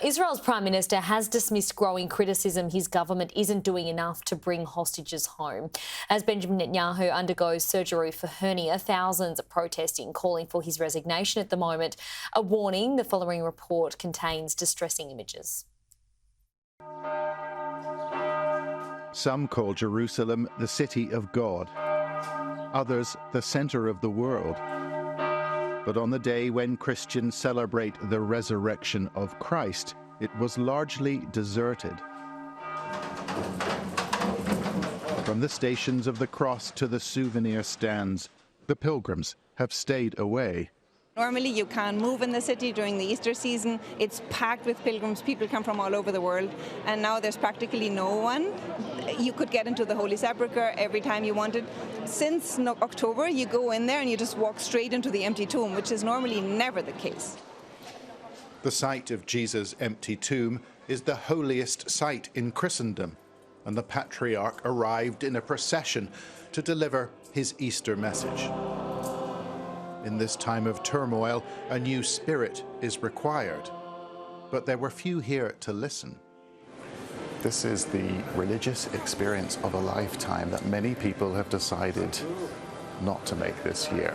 Israel's Prime Minister has dismissed growing criticism his government isn't doing enough to bring hostages home. As Benjamin Netanyahu undergoes surgery for hernia, thousands are protesting, calling for his resignation at the moment. A warning: the following report contains distressing images. Some call Jerusalem the city of God, others the centre of the world. But on the day when Christians celebrate the resurrection of Christ, it was largely deserted. From the Stations of the Cross to the souvenir stands, the pilgrims have stayed away. Normally you can't move in the city during the Easter season. It's packed with pilgrims. People come from all over the world. And now there's practically no one. You could get into the Holy Sepulchre every time you wanted. Since October, you go in there and you just walk straight into the empty tomb, which is normally never the case. The site of Jesus' empty tomb is the holiest site in Christendom, and the Patriarch arrived in a procession to deliver his Easter message. In this time of turmoil, a new spirit is required. But there were few here to listen. This is the religious experience of a lifetime that many people have decided not to make this year.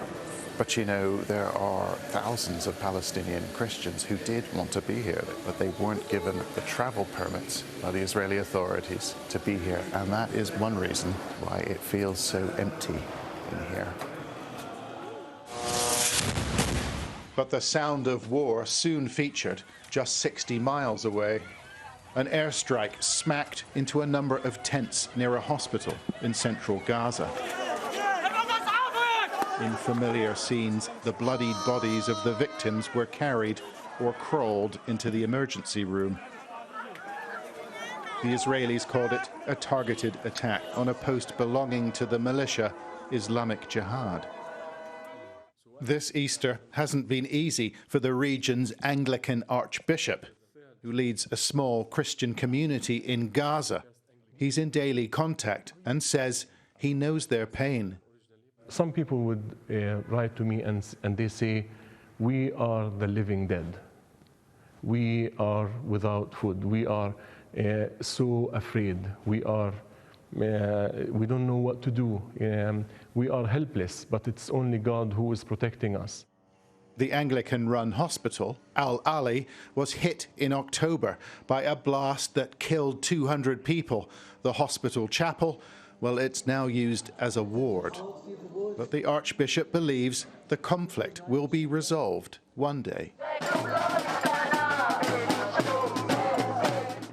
But you know, there are thousands of Palestinian Christians who did want to be here, but they weren't given the travel permits by the Israeli authorities to be here. And that is one reason why it feels so empty in here. But the sound of war soon featured just 60 miles away. An airstrike smacked into a number of tents near a hospital in central Gaza. In familiar scenes, the bloodied bodies of the victims were carried or crawled into the emergency room. The Israelis called it a targeted attack on a post belonging to the militia Islamic Jihad. This Easter hasn't been easy for the region's Anglican Archbishop, who leads a small Christian community in Gaza. He's in daily contact and says he knows their pain. Some people would write to me and they say, we are the living dead. We are without food. We are so afraid. We don't know what to do. We are helpless, but it's only God who is protecting us. The Anglican-run hospital, Al-Ali, was hit in October by a blast that killed 200 people. The hospital chapel, well, it's now used as a ward. But the Archbishop believes the conflict will be resolved one day.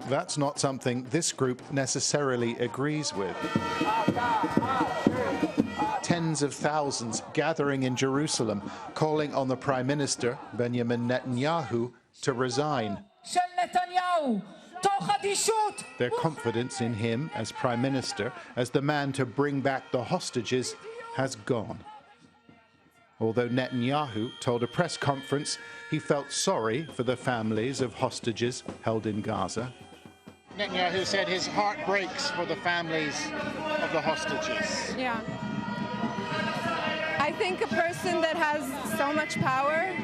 That's not something this group necessarily agrees with. Tens of thousands gathering in Jerusalem, calling on the Prime Minister, Benjamin Netanyahu, to resign. Their confidence in him as Prime Minister, as the man to bring back the hostages, has gone. Although Netanyahu told a press conference he felt sorry for the families of hostages held in Gaza. Netanyahu said his heart breaks for the families of the hostages. Yeah. I think a person that has so much power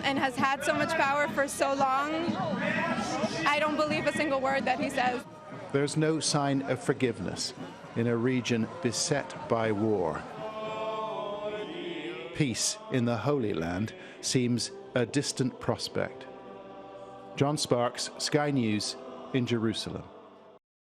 and has had so much power for so long, I don't believe a single word that he says. There's no sign of forgiveness in a region beset by war. Peace in the Holy Land seems a distant prospect. John Sparks, Sky News in Jerusalem.